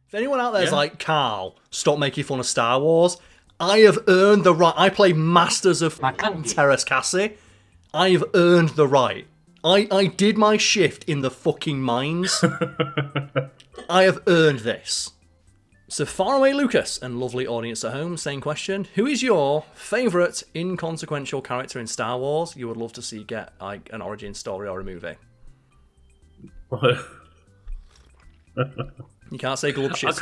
If anyone out there's like, Karl, stop making fun of Star Wars, I have earned the right. I play Masters of Terras Cassie. I have earned the right. I did my shift in the fucking mines. I have earned this. So Faraway Lucas and lovely audience at home, same question. Who is your favourite inconsequential character in Star Wars you would love to see get like an origin story or a movie? You can't say glove shit.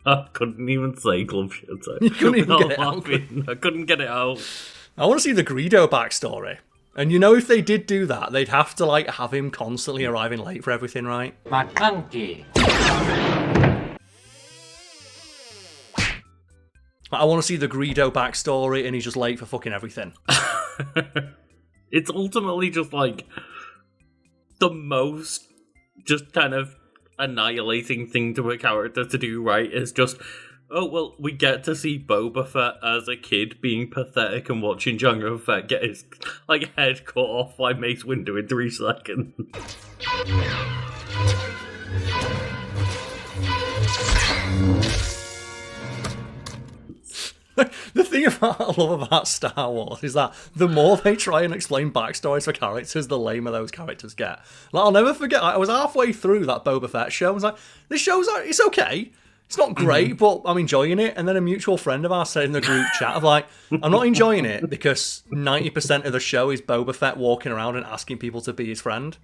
I couldn't even say glove shit. You couldn't even get it out. I couldn't get it out. I want to see the Greedo backstory. And you know, if they did do that, they'd have to like have him constantly arriving late for everything, right? McClunky. I want to see the Greedo backstory, and he's just late for fucking everything. It's ultimately just like the most just kind of annihilating thing to a character to do, right? Is just, oh, well, we get to see Boba Fett as a kid being pathetic and watching Jango Fett get his like head cut off by Mace Windu in 3 seconds. The thing I love about Star Wars is that the more they try and explain backstories for characters, the lamer those characters get. Like, I'll never forget, I was halfway through that Boba Fett show, I was like, this show's it's okay. It's not great, but I'm enjoying it. And then a mutual friend of ours said in the group chat of like, I'm not enjoying it because 90% of the show is Boba Fett walking around and asking people to be his friend.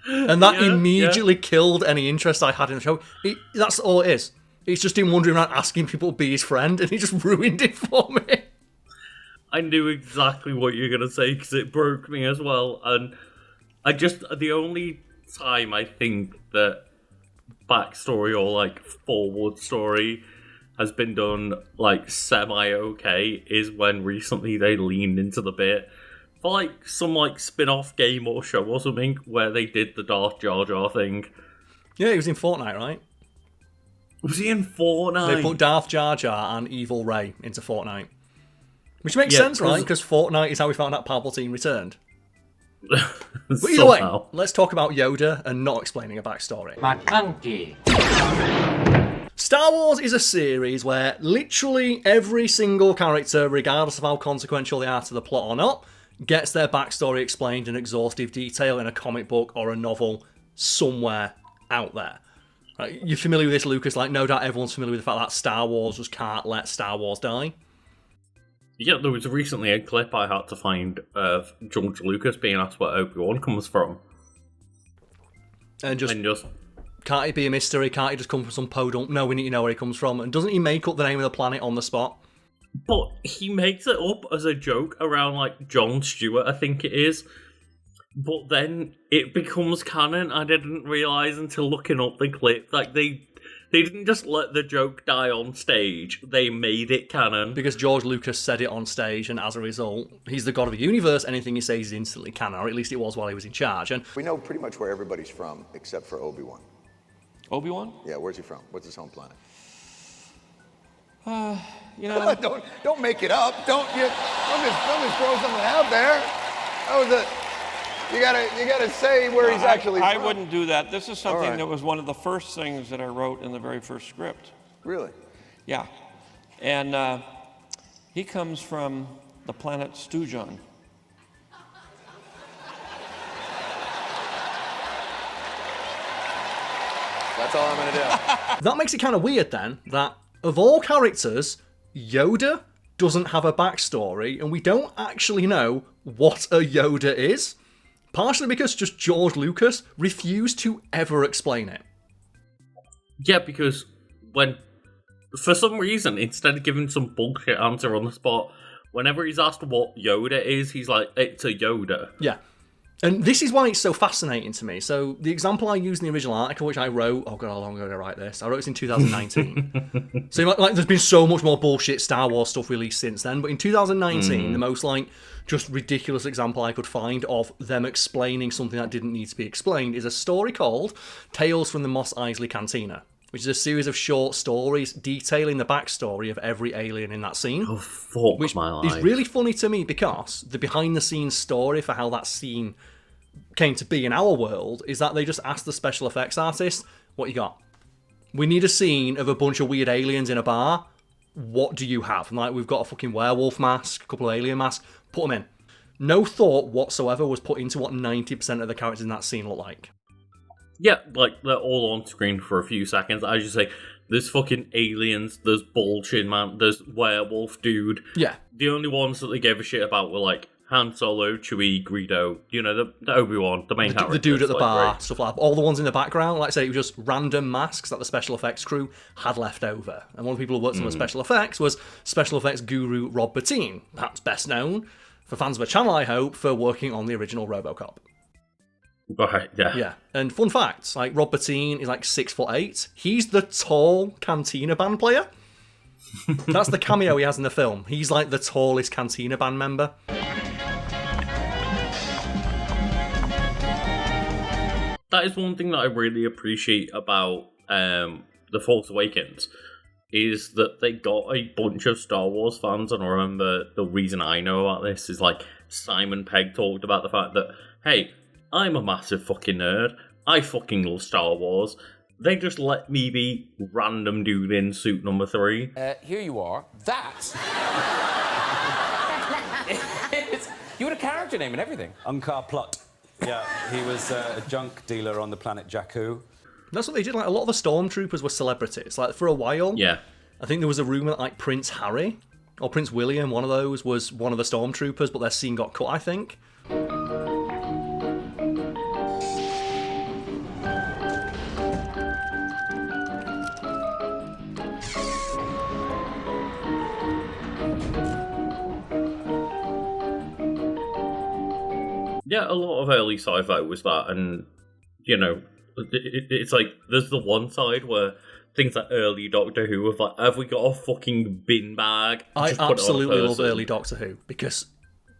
And that immediately killed any interest I had in the show. That's all it is. It's just him wandering around asking people to be his friend, and he just ruined it for me. I knew exactly what you were going to say, because it broke me as well. And the only time I think that backstory or, like, forward story has been done, like, semi-okay is when recently they leaned into the bit for, like, some, like, spin-off game or show or something, where they did the Darth Jar Jar thing. Yeah, he was in Fortnite, right? Was he in Fortnite? They put Darth Jar Jar and Evil Ray into Fortnite. Which makes sense, right? Because Fortnite is how we found out Palpatine returned. But either way, let's talk about Yoda and not explaining a backstory. McClunky. Star Wars is a series where literally every single character, regardless of how consequential they are to the plot or not, gets their backstory explained in exhaustive detail in a comic book or a novel somewhere out there. You're familiar with this, Lucas? Like, no doubt everyone's familiar with the fact that Star Wars just can't let Star Wars die. Yeah, there was recently a clip I had to find of George Lucas being asked where Obi-Wan comes from. And just can't it be a mystery? Can't it just come from some podunk? No, we need to know where he comes from. And doesn't he make up the name of the planet on the spot? But he makes it up as a joke around, like, Jon Stewart, I think it is. But then it becomes canon. I didn't realise until looking up the clip. Like, they didn't just let the joke die on stage. They made it canon. Because George Lucas said it on stage, and as a result, he's the god of the universe. Anything he says is instantly canon, or at least it was while he was in charge. And we know pretty much where everybody's from, except for Obi-Wan. Obi-Wan? Yeah, where's he from? What's his home planet? You know... don't make it up. Don't just throw something out there. That was it. You gotta say where he's actually from. I wouldn't do that. This is something that was one of the first things that I wrote in the very first script. Really? Yeah. And he comes from the planet Stujon. That's all I'm gonna do. That makes it kind of weird then, that of all characters, Yoda doesn't have a backstory, and we don't actually know what a Yoda is. Partially because just George Lucas refused to ever explain it. Yeah, because for some reason, instead of giving some bullshit answer on the spot, whenever he's asked what Yoda is, he's like, it's a Yoda. Yeah. And this is why it's so fascinating to me. So the example I used in the original article, which I wrote, oh god, how long ago did I write this? I wrote this in 2019. So like, there's been so much more bullshit Star Wars stuff released since then. But in 2019, the most like just ridiculous example I could find of them explaining something that didn't need to be explained is a story called Tales from the Mos Eisley Cantina, which is a series of short stories detailing the backstory of every alien in that scene. Oh, fuck which my life. is really funny to me because the behind-the-scenes story for how that scene came to be in our world is that they just asked the special effects artist, what you got? we need a scene of a bunch of weird aliens in a bar. What do you have? And like, we've got a fucking werewolf mask, a couple of alien masks. Put them in. No thought whatsoever was put into what 90% of the characters in that scene look like. Yeah, like, they're all on screen for a few seconds. I just say, there's fucking aliens, there's bullshit, man, there's werewolf dude. Yeah. The only ones that they gave a shit about were, like, Han Solo, Chewie, Greedo, you know, the Obi-Wan, the main character. The dude at the bar, stuff like that. All the ones in the background, like I say, it was just random masks that the special effects crew had left over. And one of the people who worked on the special effects was special effects guru Rob Bottin, perhaps best known, for fans of the channel, I hope, for working on the original RoboCop. Right, yeah. Yeah. And fun fact, like, Rob Bottin is like 6'8". He's the tall Cantina band player. That's the cameo he has in the film. He's like the tallest Cantina band member. That is one thing that I really appreciate about The Force Awakens, is that they got a bunch of Star Wars fans, and I remember the reason I know about this is, like, Simon Pegg talked about the fact that, hey, I'm a massive fucking nerd, I fucking love Star Wars, they just let me be random dude in suit number 3. Here you are. That. You had a character name and everything. Unkar Plot. Yeah, he was a junk dealer on the planet Jakku. That's what they did. Like, a lot of the stormtroopers were celebrities. Like, for a while, Yeah. I think there was a rumor that, like, Prince Harry or Prince William, one of those, was one of the stormtroopers, but their scene got cut, I think. Yeah, a lot of early sci-fi was that, and, you know, it's like, there's the one side where things like early Doctor Who have like, have we got a fucking bin bag? I absolutely love early Doctor Who, because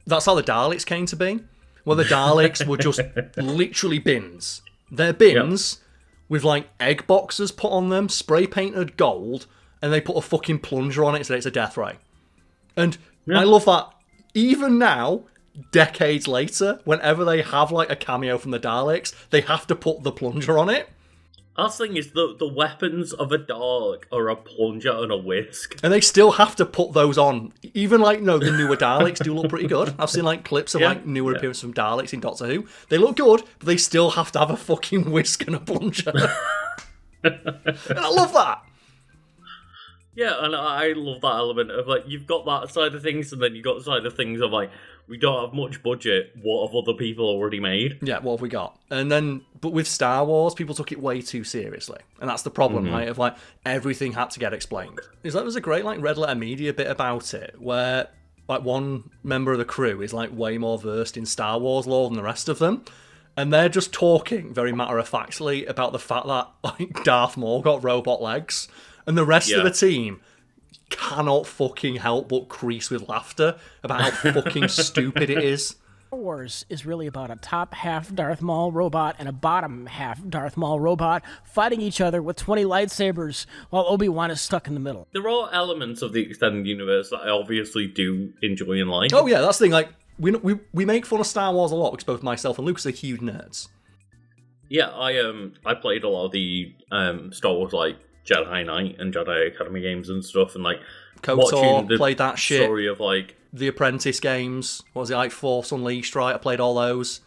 that's how the Daleks came to be. Well, the Daleks were just literally bins. They're bins with, like, egg boxes put on them, spray painted gold, and they put a fucking plunger on it so it's a death ray. And I love that. Even now, decades later, whenever they have, like, a cameo from the Daleks, they have to put the plunger on it. Our thing is, the weapons of a Dalek are a plunger and a whisk. And they still have to put those on. Even, like, no, the newer Daleks do look pretty good. I've seen, like, clips of, like, newer appearances from Daleks in Doctor Who. They look good, but they still have to have a fucking whisk and a plunger. And I love that. Yeah, and I love that element of, like, you've got that side of things, and then you've got the side of things of, like, we don't have much budget, what have other people already made? Yeah, what have we got? And then, but with Star Wars, people took it way too seriously. And that's the problem, right? Of, like, everything had to get explained. Is that there's a great, like, Red Letter Media bit about it, where, like, one member of the crew is, like, way more versed in Star Wars lore than the rest of them. And they're just talking very matter-of-factly about the fact that, like, Darth Maul got robot legs. And the rest of the team cannot fucking help but crease with laughter about how fucking stupid it is. Star Wars is really about a top half Darth Maul robot and a bottom half Darth Maul robot fighting each other with 20 lightsabers while Obi-Wan is stuck in the middle. There are elements of the extended universe that I obviously do enjoy and like. Oh yeah, that's the thing, like, we make fun of Star Wars a lot because both myself and Lucas are huge nerds. Yeah, I played a lot of the Star Wars, like, Jedi Knight and Jedi Academy games and stuff, and, like, KOTOR, played that shit. Story of, like, the Apprentice games, what was it, like, Force Unleashed, right? I played all those.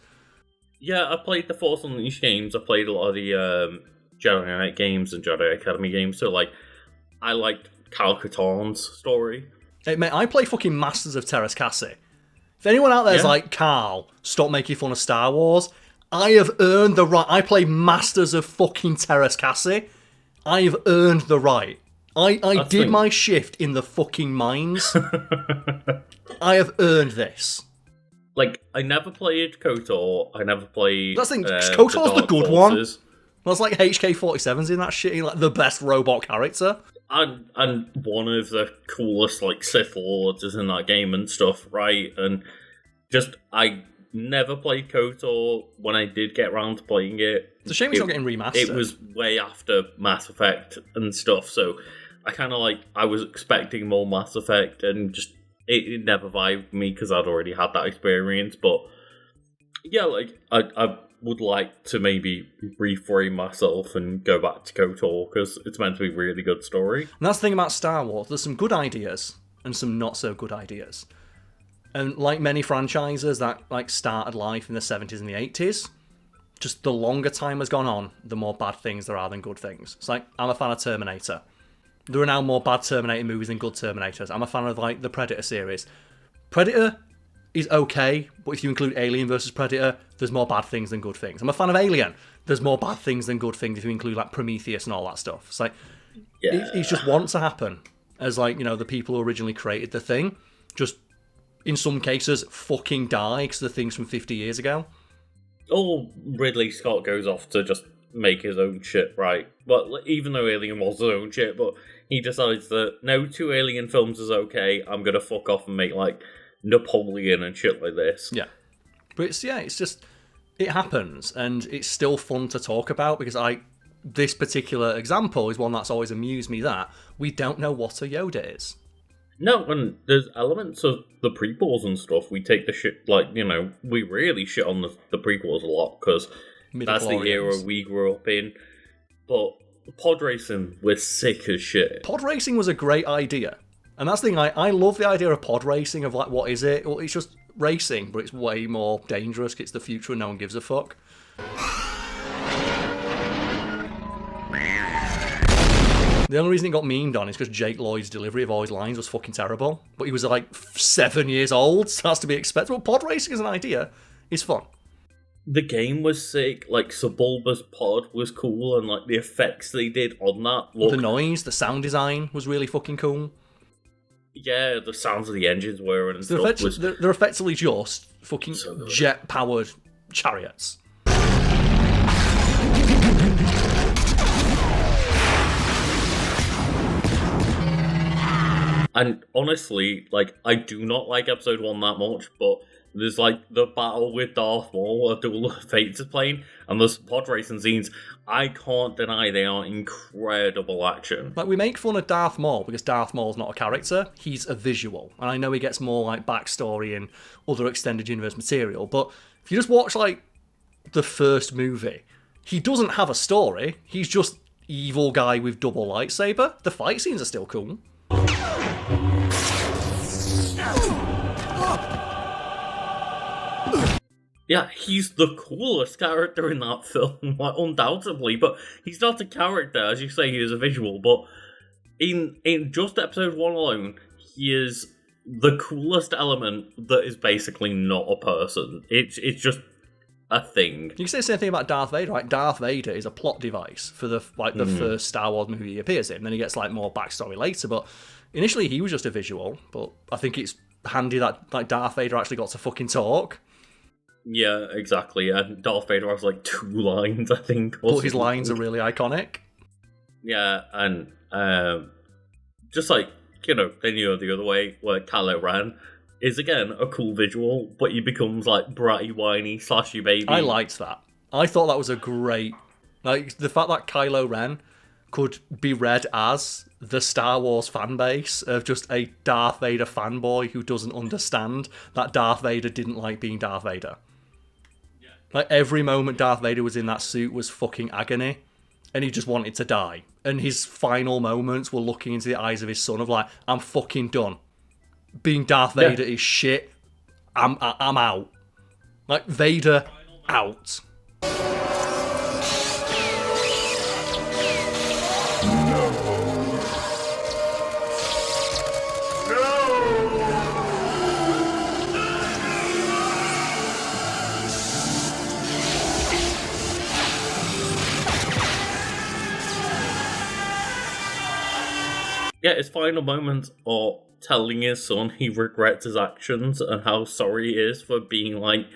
Yeah, I played the Force Unleashed games, I played a lot of the Jedi Knight games and Jedi Academy games, so, like, I liked Cal Katarn's story. Hey, mate, I play fucking Masters of Terras Cassie. If anyone out there's like, Karl, stop making fun of Star Wars, I have earned the right. I play Masters of fucking Terras Cassie. I have earned the right. I did my shift in the fucking mines. I have earned this. Like, I never played KOTOR. I never played. That's the thing. KOTOR's the good one. That's like HK-47's in that shit. Like the best robot character. And one of the coolest, like, Sith Lords is in that game and stuff, right? And just, I never played KOTOR. When I did get around to playing it, it's a shame it's not getting remastered. It was way after Mass Effect and stuff, so I kind of, like, I was expecting more Mass Effect, and just, it never vibed me because I'd already had that experience. But yeah, like, I would like to maybe reframe myself and go back to KOTOR, because it's meant to be a really good story. And that's the thing about Star Wars. There's some good ideas and some not so good ideas. And like many franchises that like started life in the 70s and the 80s, just the longer time has gone on, the more bad things there are than good things. It's like, I'm a fan of Terminator. There are now more bad Terminator movies than good Terminators. I'm a fan of like the Predator series. Predator is okay, but if you include Alien versus Predator, there's more bad things than good things. I'm a fan of Alien. There's more bad things than good things if you include like Prometheus and all that stuff. It's like, it's just want to happen. As like, you know, the people who originally created the thing, just in some cases, fucking die because the things from 50 years ago. Or Ridley Scott goes off to just make his own shit, right? But even though Alien was his own shit, but he decides that no 2 Alien films is okay, I'm gonna fuck off and make like Napoleon and shit like this. Yeah. But it's just, it happens, and it's still fun to talk about, because this particular example is one that's always amused me, that we don't know what a Yoda is. No, and there's elements of the prequels and stuff. We take the shit, like, you know, we really shit on the prequels a lot, because that's the era we grew up in. But pod racing was sick as shit. Pod racing was a great idea. And that's the thing, I love the idea of pod racing, of like, what is it? Well, it's just racing, but it's way more dangerous, 'cause it's the future and no one gives a fuck. The only reason it got memed on is because Jake Lloyd's delivery of all his lines was fucking terrible. But he was like 7 years old, so that's to be expected. But pod racing as an idea is fun. The game was sick, like Sebulba's pod was cool, and like the effects they did on that. The noise, the sound design was really fucking cool. Yeah, the sounds of the engines were and They're effectively just fucking jet-powered chariots. And honestly, like, I do not like episode 1 that much, but there's like the battle with Darth Maul, a Duel of Fates is playing, and those pod racing scenes, I can't deny they are incredible action. Like, we make fun of Darth Maul because Darth Maul's not a character, he's a visual. And I know he gets more like backstory and other extended universe material, but if you just watch like the first movie, he doesn't have a story, he's just evil guy with double lightsaber. The fight scenes are still cool. Yeah, he's the coolest character in that film, like, undoubtedly, but he's not a character, as you say, he is a visual, but in just episode 1 alone, he is the coolest element that is basically not a person. It's just a thing. You can say the same thing about Darth Vader, right? Darth Vader is a plot device for the first Star Wars movie he appears in, then he gets like more backstory later, but initially he was just a visual, but I think it's handy that like Darth Vader actually got to fucking talk. Yeah, exactly. And Darth Vader has like 2 lines, I think. But his lines are really iconic. Yeah, and just like, you know, then you go the other way, where Kylo Ren is again a cool visual, but he becomes like bratty, whiny, slashy baby. I liked that. I thought that was a great, like, the fact that Kylo Ren could be read as the Star Wars fan base of just a Darth Vader fanboy who doesn't understand that Darth Vader didn't like being Darth Vader. Like, every moment Darth Vader was in that suit was fucking agony, and he just wanted to die. And his final moments were looking into the eyes of his son of like, I'm fucking done. Being Darth Vader is shit. I'm out. Like, Vader out. Yeah, his final moments are telling his son he regrets his actions and how sorry he is for being like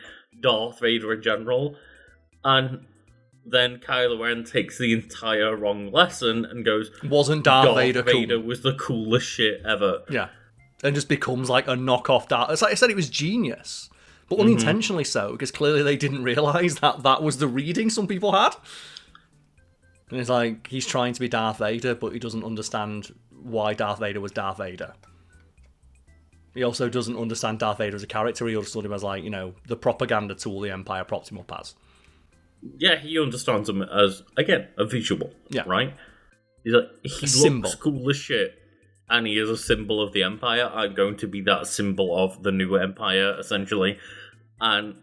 Darth Vader in general. And then Kylo Ren takes the entire wrong lesson and goes, Wasn't Darth Vader cool? Vader was the coolest shit ever. Yeah. And just becomes like a knockoff Darth. It's like I said, it was genius. But unintentionally so, because clearly they didn't realise that that was the reading some people had. And it's like, he's trying to be Darth Vader, but he doesn't understand why Darth Vader was Darth Vader. He also doesn't understand Darth Vader as a character. He understood him as, like, you know, the propaganda tool the Empire propped him up as. Yeah, he understands them as, again, a visual. Yeah. Right? He's like, he looks symbol. cool as shit, and he is a symbol of the Empire. I'm going to be that symbol of the new Empire, essentially. And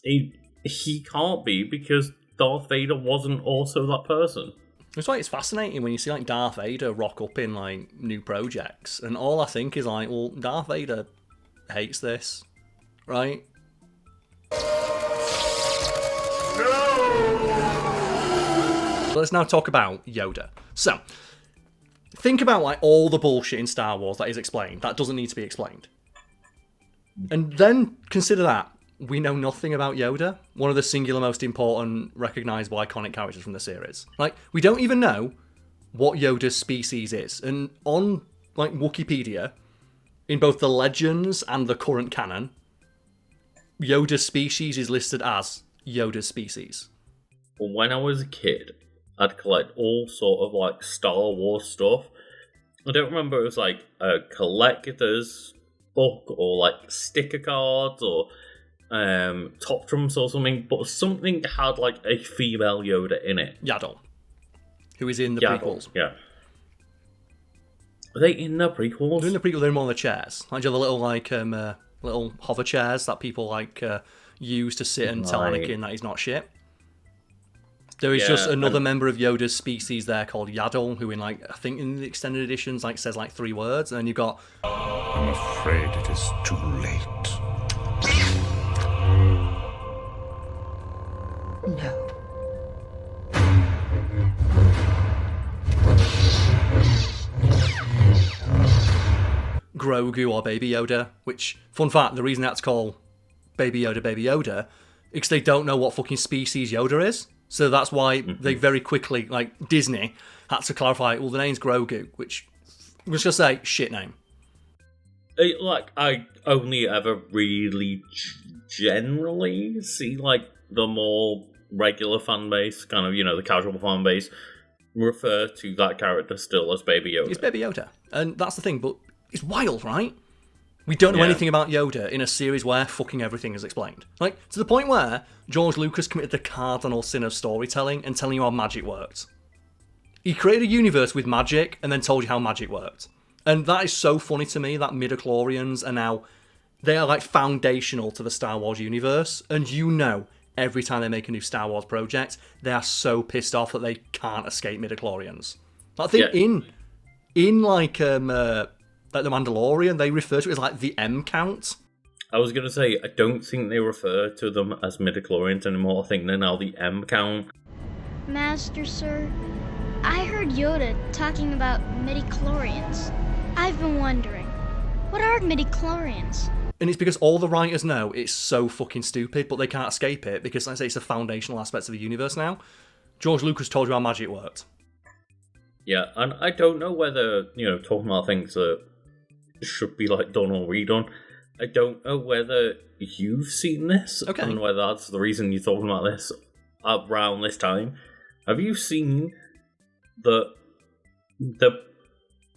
he can't be, because Darth Vader wasn't also that person. That's why it's fascinating when you see like Darth Vader rock up in like new projects, and all I think is like, well, Darth Vader hates this, right? Let's now talk about Yoda. So, think about like all the bullshit in Star Wars that is explained, that doesn't need to be explained. And then consider that we know nothing about Yoda, one of the singular most important, recognisable, iconic characters from the series. Like, we don't even know what Yoda's species is. And on like Wikipedia, in both the legends and the current canon, Yoda's species is listed as Yoda's species. When I was a kid, I'd collect all sort of like Star Wars stuff. I don't remember if it was like a collector's book or like sticker cards or top trumps or something, but something had like a female Yoda in it. Yaddle, who is in the prequels. Yeah. Are they in the prequels? They're in the prequel. They're in one of the chairs. Like the little like little hover chairs that people like use to sit and tell Anakin that he's not shit. There is just another member of Yoda's species there called Yaddle, who in like, I think in the extended editions like says like 3 words, and then you've got, I'm afraid it is too late. No. Grogu or Baby Yoda, which, fun fact, the reason that's called Baby Yoda, is because they don't know what fucking species Yoda is. So that's why they very quickly, like Disney, had to clarify, well, the name's Grogu, which I'm just going to say, shit name. Like, I only ever really generally see, like, the more regular fan base, kind of, you know, the casual fan base, refer to that character still as Baby Yoda. It's Baby Yoda. And that's the thing, but it's wild, right? We don't know anything about Yoda in a series where fucking everything is explained. Like, to the point where George Lucas committed the cardinal sin of storytelling and telling you how magic worked. He created a universe with magic and then told you how magic worked. And that is so funny to me that midichlorians are now, they are like foundational to the Star Wars universe. And you know, every time they make a new Star Wars project, they are so pissed off that they can't escape midichlorians. I think in like The Mandalorian, they refer to it as like the M count. I was going to say, I don't think they refer to them as midichlorians anymore. I think they're now the M count. Master, sir, I heard Yoda talking about midichlorians. I've been wondering, what are midichlorians? And it's because all the writers know it's so fucking stupid, but they can't escape it because, like I say, it's a foundational aspect of the universe now. George Lucas told you how magic worked. Yeah, and I don't know whether, you know, talking about things that should be like done or redone, I don't know whether you've seen this, and whether that's the reason you're talking about this around this time. Have you seen the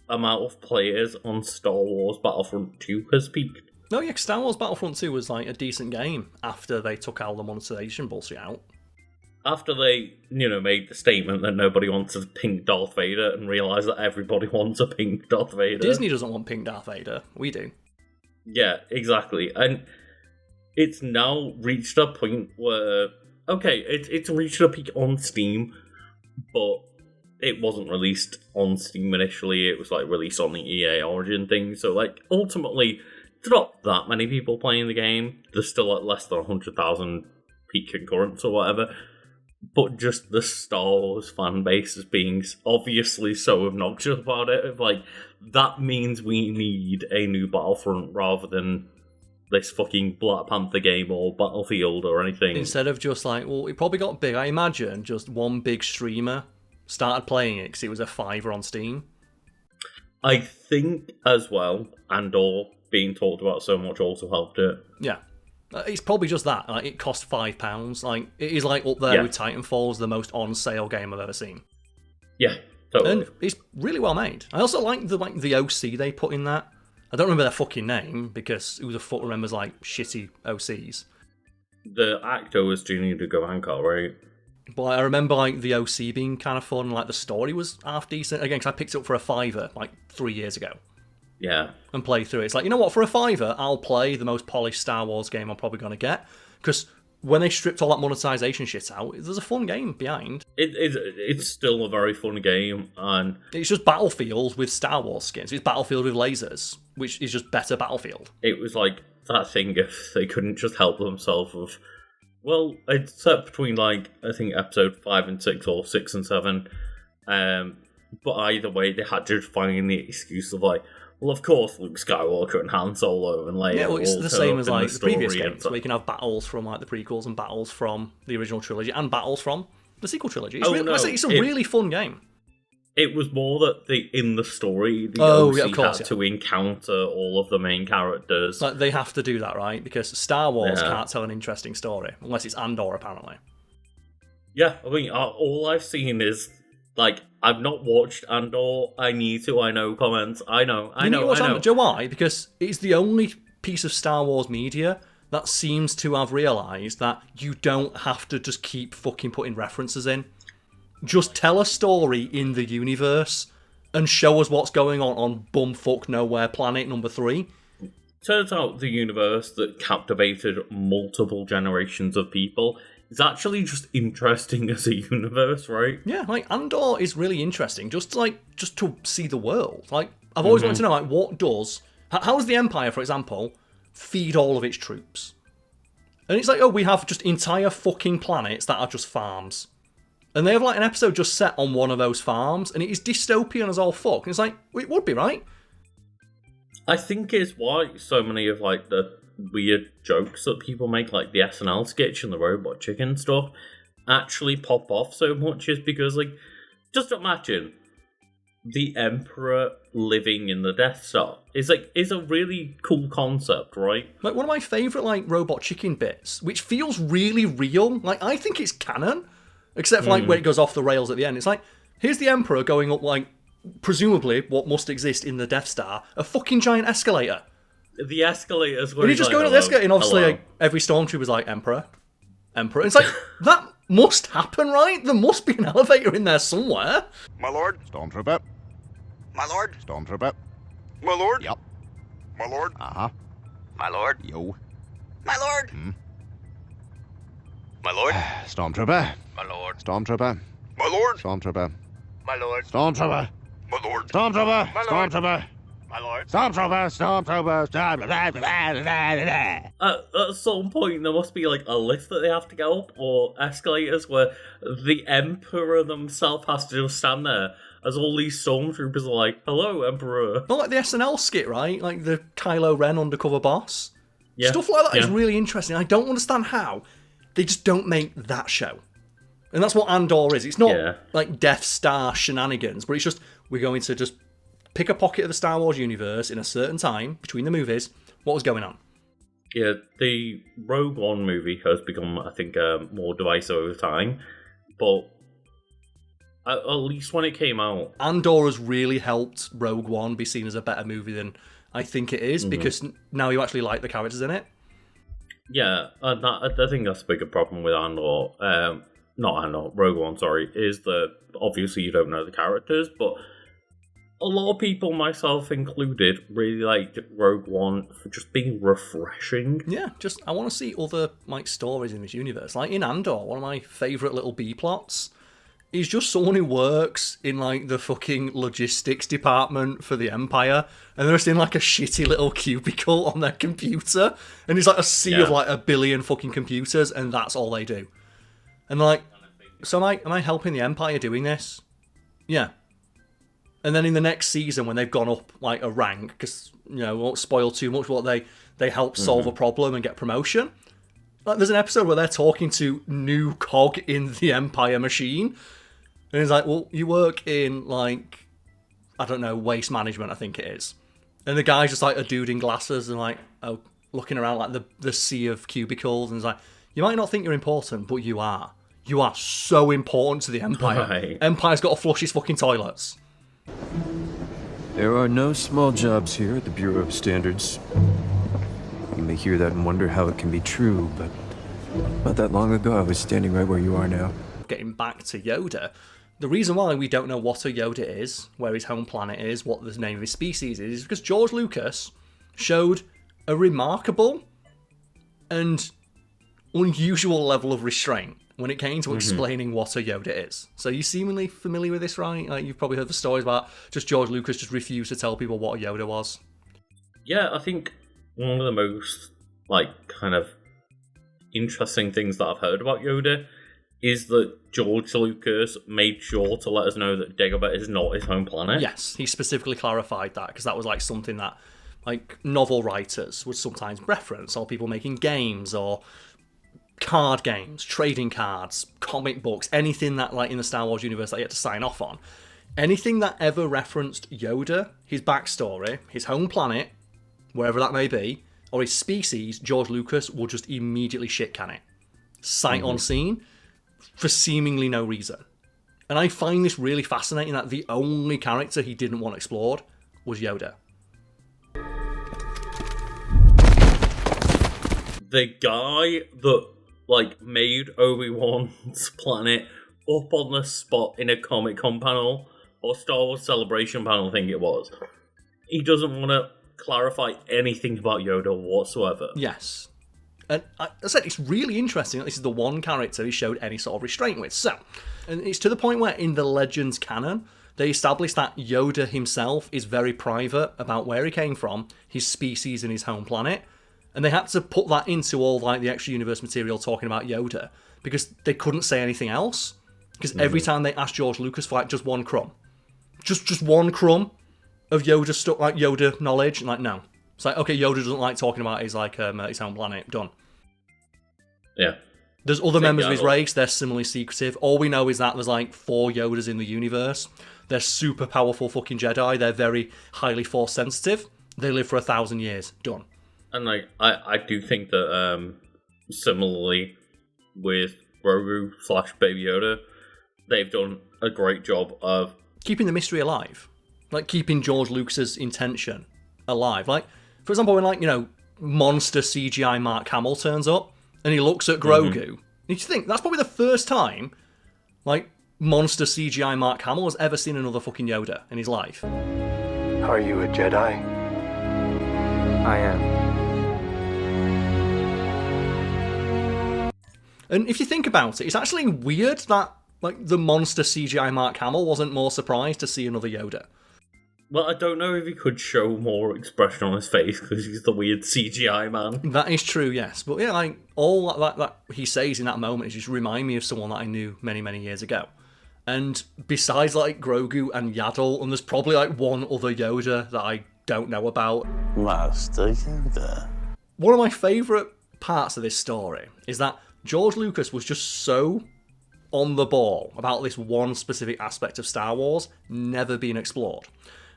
amount of players on Star Wars Battlefront 2 has peaked? No, yeah, Star Wars Battlefront 2 was like a decent game after they took all the monetization bullshit out. After they, you know, made the statement that nobody wants a pink Darth Vader and realised that everybody wants a pink Darth Vader. Disney doesn't want pink Darth Vader. We do. Yeah, exactly. And it's now reached a point where, okay, it's reached a peak on Steam, but it wasn't released on Steam initially. It was, like, released on the EA Origin thing. So, like, ultimately, there's not that many people playing the game. There's still, like, less than 100,000 peak concurrents or whatever. But just the Star Wars fan base is being obviously so obnoxious about it. Like, that means we need a new Battlefront rather than this fucking Black Panther game or Battlefield or anything. Instead of just like, well, it probably got big. I imagine just one big streamer started playing it because it was a $5 on Steam. I think as well, and or being talked about so much also helped it. Yeah. It's probably just that. Like, it cost £5. Like, it is like up there with Titanfall, the most on sale game I've ever seen. Yeah, totally. And it's really well made. I also like the OC they put in that. I don't remember their fucking name because who the fuck remembers like shitty OCs. The actor was Junior Gavankar, right? But I remember like the OC being kind of fun, like the story was half decent. Again, because I picked it up for a $5 like 3 years ago. Yeah. And played through it. It's like, you know what, for a $5, I'll play the most polished Star Wars game I'm probably going to get. Because when they stripped all that monetization shit out, there's a fun game behind. It's still a very fun game, and it's just Battlefield with Star Wars skins. It's Battlefield with lasers, which is just better Battlefield. It was like that thing if they couldn't just help themselves with, well, it's set between like, I think episode 5 and 6 or 6 and 7. But either way, they had to find the excuse of like, well, of course, Luke Skywalker and Han Solo and Leia. Yeah, well, it's all the same as in like the previous story games, where you can have battles from like the prequels and battles from the original trilogy and battles from the sequel trilogy. It's a really fun game. It was more that in the story, the OC had to encounter all of the main characters. Like, they have to do that, right? Because Star Wars can't tell an interesting story unless it's Andor, apparently. Yeah, I mean, all I've seen is like, I've not watched Andor. I need to. I know comments. I know. Do you know why? Because it's the only piece of Star Wars media that seems to have realised that you don't have to just keep fucking putting references in. Just tell a story in the universe and show us what's going on bumfuck nowhere planet number 3. Turns out the universe that captivated multiple generations of people is actually just interesting as a universe, right? Yeah, like Andor is really interesting, just to see the world. Like, I've always wanted to know, like, how does the Empire, for example, feed all of its troops? And it's like, oh, we have just entire fucking planets that are just farms. And they have like an episode just set on one of those farms, and it is dystopian as all fuck. And it's like, it would be, right? I think it's why so many of like the weird jokes that people make, like the SNL sketch and the robot chicken stuff, actually pop off so much, is because, like, just imagine the Emperor living in the Death Star. It's a really cool concept, right? Like, one of my favourite like robot chicken bits, which feels really real. Like, I think it's canon, except for like when it goes off the rails at the end. It's like, here's the Emperor going up like presumably what must exist in the Death Star, a fucking giant escalator. The escalators were. And he's just going up the escalator, and obviously like, every stormtrooper's like, Emperor. It's like, that must happen, right? There must be an elevator in there somewhere. My lord. Stormtrooper. My lord. Stormtrooper. My lord. Yup. My lord. Uh-huh. My lord. Yo. My lord. My lord. Stormtrooper. My lord. Stormtrooper. My lord. Stormtrooper. My lord. Stormtrooper. My lord. Stormtrooper. My lord. Stormtrooper. My lord. Stormtrooper. At some point, there must be like a lift that they have to go up, or escalators where the Emperor themselves has to just stand there as all these stormtroopers are like, "Hello, Emperor." Not like the SNL skit, right? Like the Kylo Ren undercover boss. Yeah. Stuff like that is really interesting. I don't understand how they just don't make that show. And that's what Andor is. It's not like Death Star shenanigans, but it's just, we're going to just pick a pocket of the Star Wars universe in a certain time between the movies. What was going on? Yeah, the Rogue One movie has become, I think, more divisive over time. But at least when it came out, Andor has really helped Rogue One be seen as a better movie than I think it is, because now you actually like the characters in it. Yeah, and I think that's a bigger problem with Andor. Not Andor, Rogue One, sorry, is that obviously you don't know the characters, but a lot of people, myself included, really liked Rogue One for just being refreshing. Yeah, just, I want to see other like stories in this universe. Like in Andor, one of my favourite little B-plots is just someone who works in like the fucking logistics department for the Empire, and they're just in like a shitty little cubicle on their computer, and it's like a sea of like a billion fucking computers, and that's all they do. And they're like, so am I helping the Empire doing this? Yeah. And then in the next season, when they've gone up like a rank, because, you know, we won't spoil too much, but they help solve a problem and get promotion. Like, there's an episode where they're talking to new cog in the Empire machine, and he's like, well, you work in like, I don't know, waste management, I think it is. And the guy's just like a dude in glasses and like, looking around like the sea of cubicles, and he's like, you might not think you're important, but you are. You are so important to the Empire. Right. Empire's got to flush his fucking toilets. There are no small jobs here at the Bureau of Standards. You may hear that and wonder how it can be true, but not that long ago I was standing right where you are now. Getting back to Yoda, the reason why we don't know what a Yoda is, where his home planet is, what the name of his species is because George Lucas showed a remarkable and unusual level of restraint when it came to explaining what a Yoda is. So you're seemingly familiar with this, right? Like, you've probably heard the stories about just George Lucas just refused to tell people what a Yoda was. Yeah, I think one of the most, kind of interesting things that I've heard about Yoda is that George Lucas made sure to let us know that Dagobah is not his home planet. Yes, he specifically clarified that, because that was something that novel writers would sometimes reference, or people making games, or card games, trading cards, comic books, anything that in the Star Wars universe that you had to sign off on. Anything that ever referenced Yoda, his backstory, his home planet, wherever that may be, or his species, George Lucas will just immediately shit-can it. Sight on scene, for seemingly no reason. And I find this really fascinating that the only character he didn't want explored was Yoda. The guy that made Obi-Wan's planet up on the spot in a Comic-Con panel or Star Wars Celebration panel, I think it was. He doesn't want to clarify anything about Yoda whatsoever. Yes. And I said, it's really interesting that this is the one character he showed any sort of restraint with. So, and it's to the point where in the Legends canon, they established that Yoda himself is very private about where he came from, his species and his home planet. And they had to put that into all the extra universe material talking about Yoda, because they couldn't say anything else. Because every time they asked George Lucas for just one crumb, just one crumb of Yoda stuff, Yoda knowledge, and no. It's okay, Yoda doesn't like talking about his his home planet. Done. Yeah. There's other members of his race, they're similarly secretive. All we know is that there's 4 Yodas in the universe. They're super powerful fucking Jedi. They're very highly force sensitive. They live for 1,000 years. Done. And I do think that similarly with Grogu / Baby Yoda, they've done a great job of keeping the mystery alive. Keeping George Lucas's intention alive. For example, when monster CGI Mark Hamill turns up and he looks at Grogu, you think that's probably the first time monster CGI Mark Hamill has ever seen another fucking Yoda in his life. Are you a Jedi? I am. And if you think about it, it's actually weird that the monster CGI Mark Hamill wasn't more surprised to see another Yoda. Well, I don't know if he could show more expression on his face because he's the weird CGI man. That is true, yes. But yeah, all that he says in that moment is just remind me of someone that I knew many, many years ago. And besides Grogu and Yaddle, and there's probably one other Yoda that I don't know about. Master Yoda. One of my favourite parts of this story is that George Lucas was just so on the ball about this one specific aspect of Star Wars never being explored,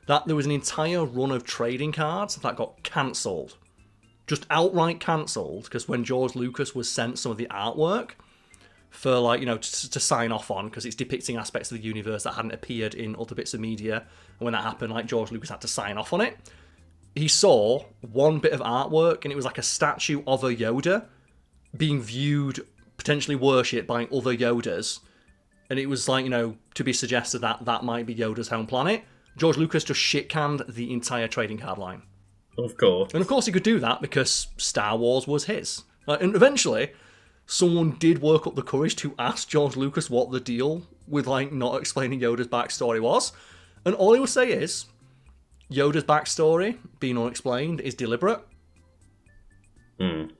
that there was an entire run of trading cards that got cancelled. Just outright cancelled, because when George Lucas was sent some of the artwork for, to sign off on, because it's depicting aspects of the universe that hadn't appeared in other bits of media, and when that happened, George Lucas had to sign off on it. He saw one bit of artwork, and it was a statue of a Yoda being viewed, potentially worshipped by other Yodas, and it was to be suggested that that might be Yoda's home planet. George Lucas just shit-canned the entire trading card line. Of course. And of course he could do that because Star Wars was his. And eventually, someone did work up the courage to ask George Lucas what the deal with not explaining Yoda's backstory was. And all he would say is, Yoda's backstory, being unexplained, is deliberate. I'm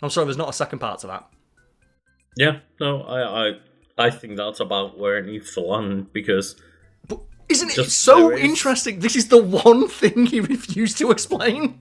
sorry, there's not a second part to that. Yeah, no, I think that's about where it needs to land, because... But isn't it so interesting? This is the one thing he refused to explain.